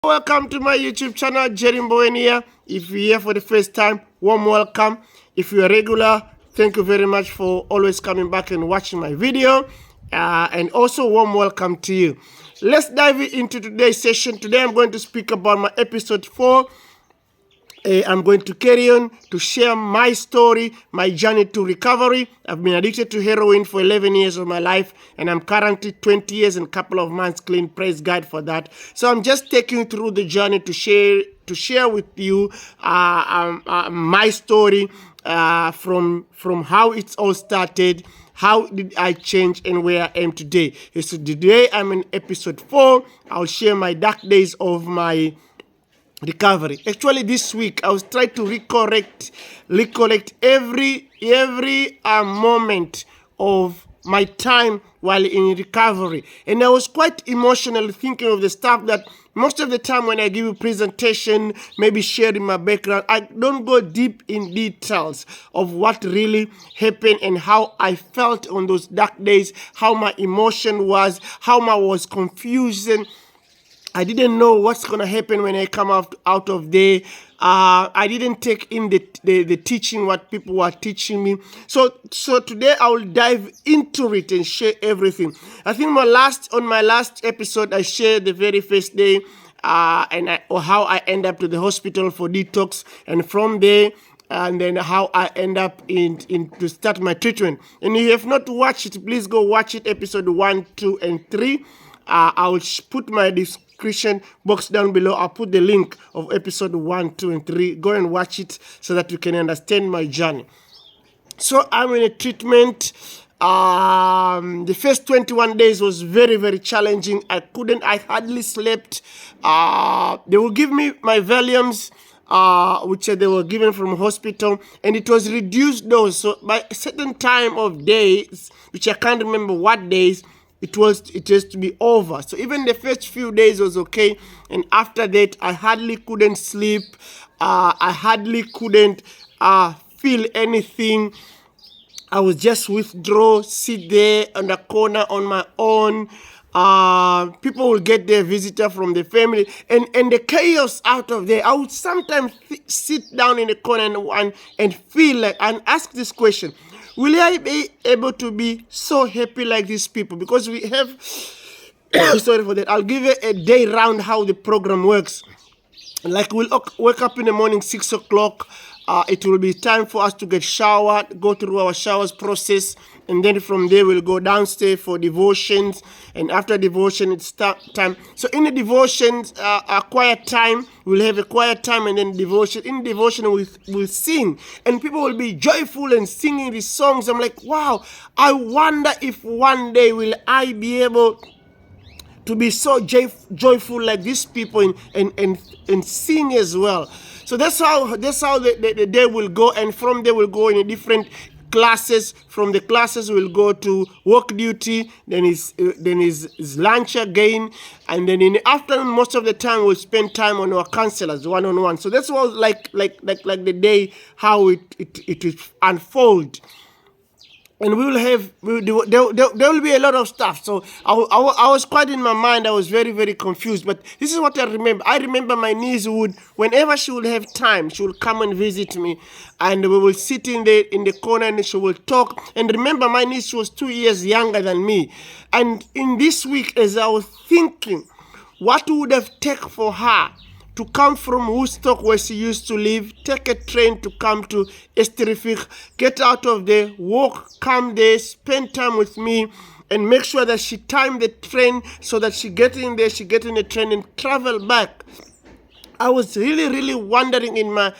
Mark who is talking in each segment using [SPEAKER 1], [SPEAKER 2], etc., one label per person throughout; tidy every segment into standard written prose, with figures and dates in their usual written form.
[SPEAKER 1] Welcome to my YouTube channel, Jerry Mboweni here. If you're here for the first time, warm welcome. If you're a regular, thank you very much for always coming back and watching my video. And also warm welcome to you. Let's dive into today's session. Today I'm going to speak about my episode 4. I'm going to carry on to share my story, my journey to recovery. I've been addicted to heroin for 11 years of my life, and I'm currently 20 years and a couple of months clean. Praise God for that. So I'm just taking you through the journey to share with you my story from how it's all started. How did I change and where I am today? So today I'm in episode 4. I'll share my dark days of my recovery. Actually, this week I was trying to recollect every moment of my time while in recovery, and I was quite emotional thinking of the stuff that most of the time when I give a presentation, maybe sharing my background, I don't go deep in details of what really happened and how I felt on those dark days, how my emotion was, how I was confused. And I didn't know what's going to happen when I come out of there. I didn't take in the teaching, what people were teaching me. So today I will dive into it and share everything. I think on my last episode, I shared the very first day or how I end up to the hospital for detox. And from there, and then how I end up to start my treatment. And if you have not watched it, please go watch it, episode 1, 2, and 3. I will put my description box down below. I'll put the link of episode 1, 2, and 3. Go and watch it so that you can understand my journey. So I'm in a treatment. The first 21 days was very, very challenging. I hardly slept. They will give me my Valiums, which they were given from hospital, and it was reduced dose. So by a certain time of days, which I can't remember what days, it has to be over. So even the first few days was okay, and after that I hardly couldn't sleep. I hardly couldn't feel anything. I was just withdraw, sit there on the corner on my own. People will get their visitor from the family, and the chaos out of there. I would sometimes sit down in the corner and feel like, and ask this question: will I be able to be so happy like these people? Because we have, sorry for that, I'll give you a day round how the program works. Like we'll wake up in the morning, 6 o'clock. It will be time for us to get showered, go through our showers process, and then from there we'll go downstairs for devotions. And after devotion, it's time. So in the devotions, a quiet time, we'll have a quiet time, and then devotion. In devotion, we'll sing, and people will be joyful and singing these songs. I'm like, wow, I wonder if one day will I be able to be so joyful like these people and sing as well. So that's how the day will go, and from there we'll go in a different classes. From the classes we'll go to work duty, then is lunch again, and then in the afternoon most of the time we'll spend time on our counselors one-on-one. So that's what like the day how it unfold. And there will be a lot of stuff. So I was quite in my mind. I was very, very confused. But this is what I remember. I remember my niece whenever she would have time, she would come and visit me. And we will sit in the corner and she will talk. And remember, my niece was 2 years younger than me. And in this week, as I was thinking, what would have taken for her to come from Woodstock, where she used to live, take a train to come to Esterifig, get out of there, walk, come there, spend time with me, and make sure that she timed the train so that she get in there, she get in the train and travel back. I was really, really wondering in my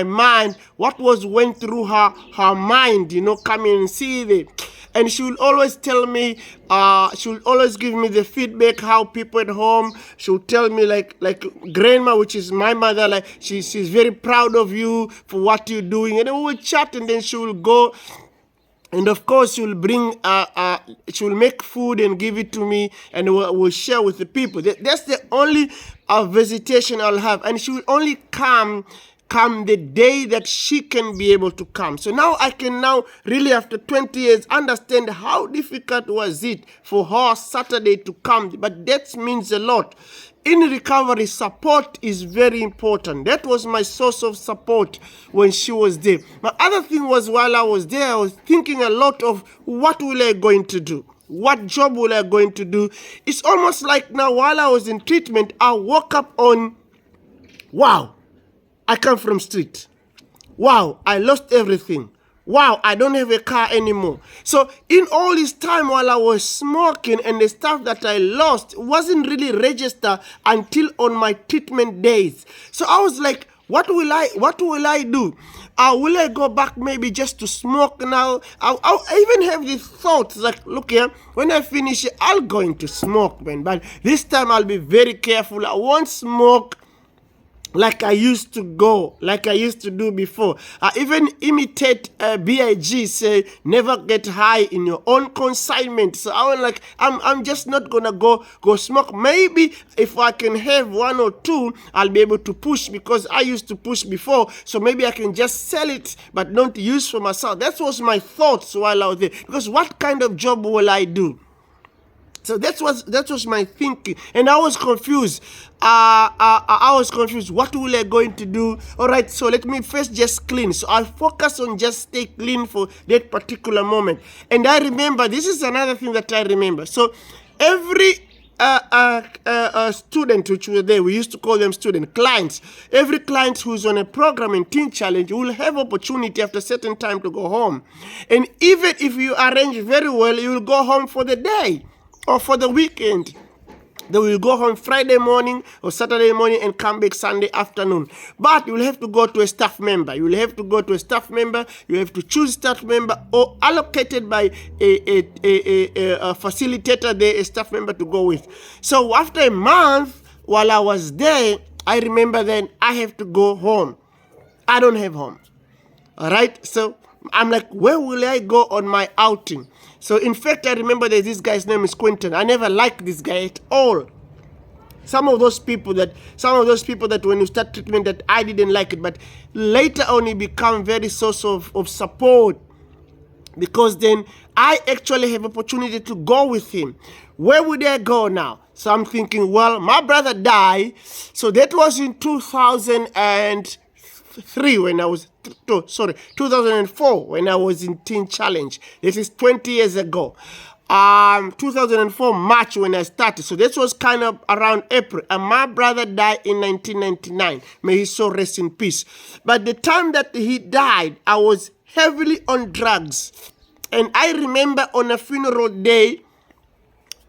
[SPEAKER 1] mind what went through her mind, coming and see it. And she will always tell me, she will always give me the feedback, how people at home. She will tell me like grandma, which is my mother, like she's very proud of you for what you're doing. And then we will chat, and then she will go. And of course, she will bring, she will make food and give it to me, and we'll share with the people. That's the only visitation I'll have. And she will only come the day that she can be able to come. So now I can really, after 20 years, understand how difficult was it for her Saturday to come. But that means a lot. in recovery, support is very important. That was my source of support when she was there. My other thing was, while I was there, I was thinking a lot of what will I going to do? What job will I going to do? It's almost like now while I was in treatment, I woke up on, wow, I come from street. Wow, I lost everything. Wow, I don't have a car anymore. So in all this time while I was smoking, and the stuff that I lost wasn't really registered until on my treatment days. So I was like, what will I do? Will I go back maybe just to smoke now? I even have these thoughts like, look here, when I finish it, I'll go into smoke, man. But this time I'll be very careful. I won't smoke like I used to do before. I even imitate BIG, say, never get high in your own consignment. So I was like, I'm just not gonna go smoke. Maybe if I can have one or two, I'll be able to push, because I used to push before. So maybe I can just sell it, but not use for myself. That was my thoughts while I was there. Because what kind of job will I do? So that was my thinking, and I was confused. I was confused. What will I going to do? All right, so let me first just clean. So I focus on just stay clean for that particular moment. And I remember, this is another thing that I remember. So every student which were there, we used to call them student clients. Every client who's on a program in Teen Challenge will have opportunity after a certain time to go home. And even if you arrange very well, you will go home for the day or for the weekend. They will go home Friday morning or Saturday morning and come back Sunday afternoon. But you will have to go to a staff member. You will have to go to a staff member. You have to choose staff member or allocated by a facilitator there, a staff member to go with. So after a month, while I was there, I remember then I have to go home. I don't have home. All right? So I'm like, where will I go on my outing? So in fact, I remember there's this guy's name is Quentin. I never liked this guy at all. Some of those people that when you start treatment that I didn't like it, but later on he become very source of support, because then I actually have opportunity to go with him. Where would I go now? So I'm thinking, well, my brother died. So that was in 2003 when I was 2004 when I was in Teen Challenge. This is 20 years ago. 2004 March when I started. So this was kind of around April. And my brother died in 1999. May his soul rest in peace. But the time that he died, I was heavily on drugs. And I remember on a funeral day,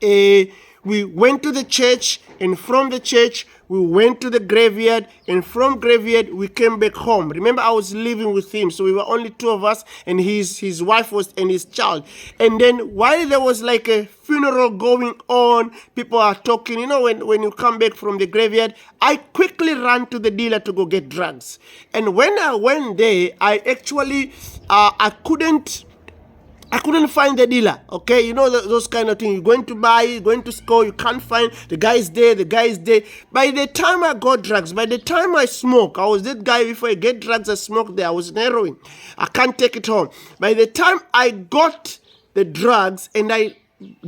[SPEAKER 1] we went to the church, and from the church, we went to the graveyard, and from graveyard, we came back home. Remember, I was living with him, so we were only two of us, and his wife was, and his child. And then while there was like a funeral going on, people are talking, you know, when you come back from the graveyard, I quickly ran to the dealer to go get drugs. And when I went there, I actually, I couldn't find the dealer, okay? You know, those kind of things. You're going to buy, you're going to score, you can't find, the guy is there. By the time I got drugs, by the time I smoke, I was that guy, before I get drugs, I smoked there. I was in heroin. I can't take it home. By the time I got the drugs and I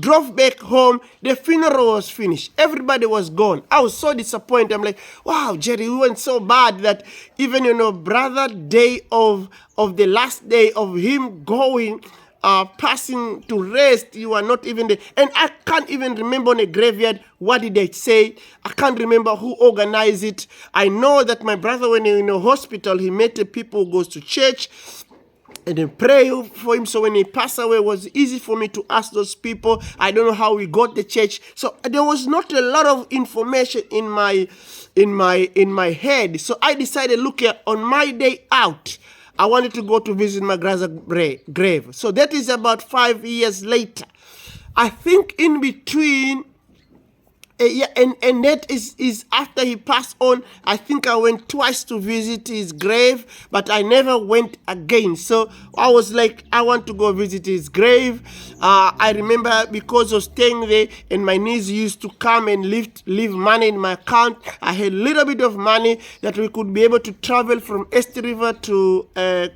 [SPEAKER 1] drove back home, the funeral was finished. Everybody was gone. I was so disappointed. I'm like, wow, Jerry, we went so bad that even, you know, brother, day of the last day of him going, passing to rest, you are not even there. And I can't even remember on a graveyard, what did they say? I can't remember who organized it. I know that my brother, when he was in a hospital, he met the people who goes to church and then pray for him. So when he passed away, it was easy for me to ask those people. I don't know how we got the church. So there was not a lot of information in my head. So I decided, look here, on my day out, I wanted to go to visit my grandma's grave. So that is about 5 years later. I think in between, and that is after he passed on. I think I went twice to visit his grave, but I never went again. So I was like, I want to go visit his grave. I remember because of staying there, and my niece used to come and leave money in my account. I had a little bit of money that we could be able to travel from East River to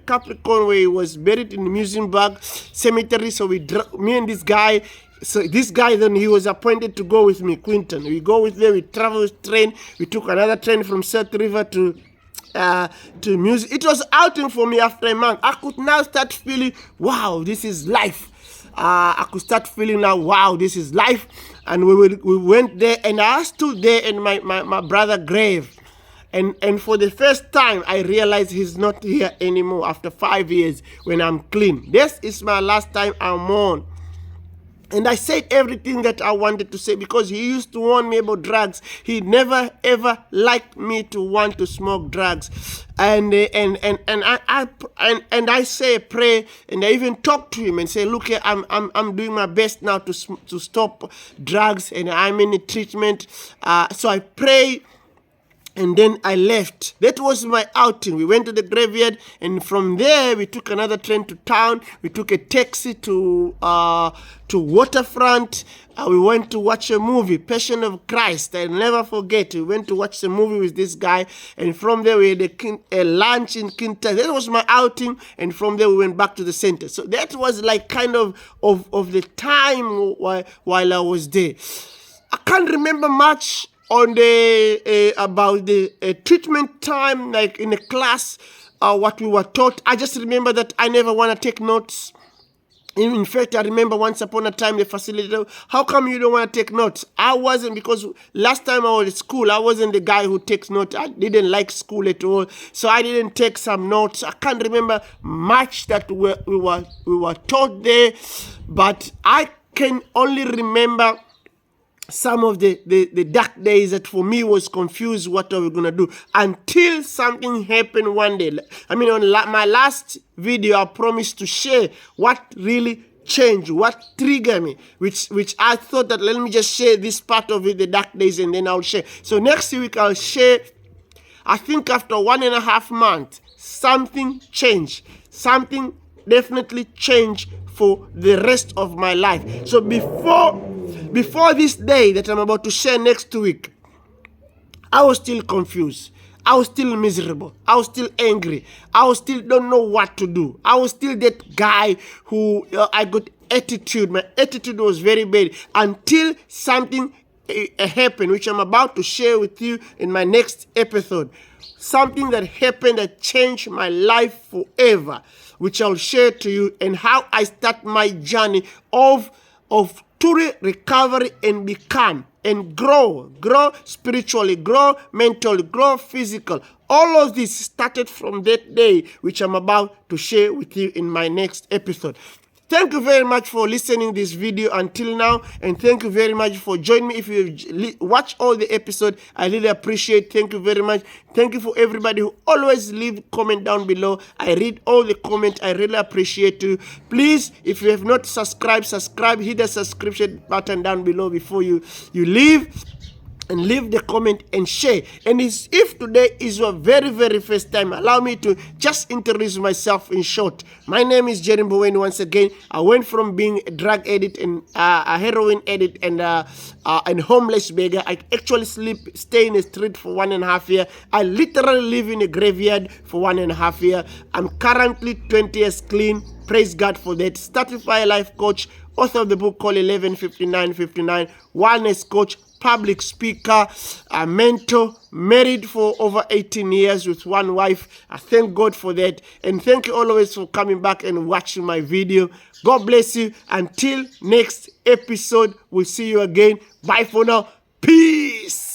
[SPEAKER 1] Capricorn, where he was buried in the Museumburg Cemetery. So me and this guy, So this guy, then he was appointed to go with me, Quinton. We go with them, we travel with train. We took another train from South River to music. It was outing for me after a month. I could now start feeling, wow, this is life. I could start feeling now, wow, this is life. And we went there, and I stood there in my brother's grave. And for the first time, I realized he's not here anymore after 5 years when I'm clean. This is my last time I'm on. And I said everything that I wanted to say because he used to warn me about drugs. He never ever liked me to want to smoke drugs. And I say a prayer, and I even talk to him and say, look here, I'm doing my best now to stop drugs, and I'm in a treatment. So I pray. And then I left. That was my outing. We went to the graveyard, and from there we took another train to town. We took a taxi to Waterfront. We went to watch a movie, Passion of Christ. I'll never forget. We went to watch the movie with this guy, and from there we had a lunch in Kinta. That was my outing, and from there we went back to the center. So that was like kind of the time while I was there. I can't remember much on the about the treatment time, like in a class, what we were taught. I just remember that I never want to take notes. In fact, I remember once upon a time the facilitator, how come you don't want to take notes? I wasn't, because last time I was at school, I wasn't the guy who takes notes. I didn't like school at all, so I didn't take some notes. I can't remember much that we were taught there, but I can only remember some of the dark days that for me was confused what are we going to do, until something happened one day. I mean, on my last video, I promised to share what really changed, what triggered me, which I thought that let me just share this part of it, the dark days, and then I'll share. So next week I'll share. I think after 1.5 months, something changed. Something definitely changed for the rest of my life. So before this day that I'm about to share next week, I was still confused. I was still miserable. I was still angry. I was still don't know what to do. I was still that guy who I got attitude. My attitude was very bad until something happened, which I'm about to share with you in my next episode. Something that happened that changed my life forever, which I'll share to you, and how I start my journey of total recovery and become and grow spiritually, grow mentally, grow physical. All of this started from that day, which I'm about to share with you in my next episode. Thank you very much for listening this video until now, and thank you very much for joining me. If you watch all the episode, I really appreciate. Thank you very much. Thank you for everybody who always leave comment down below. I read all the comment. I really appreciate you. Please, if you have not subscribed, subscribe. Hit the subscription button down below before you leave. And leave the comment and share. And if today is your very, very first time, allow me to just introduce myself in short. My name is Jerry Mboweni once again. I went from being a drug addict and a heroin addict and homeless beggar. I actually stay in the street for 1.5 years. I literally live in a graveyard for 1.5 years. I'm currently 20 years clean. Praise God for that. Certified life coach, author of the book called 115959, wellness coach, public speaker, a mentor, married for over 18 years with one wife. I thank God for that. And thank you always for coming back and watching my video. God bless you. Until next episode, we'll see you again. Bye for now. Peace.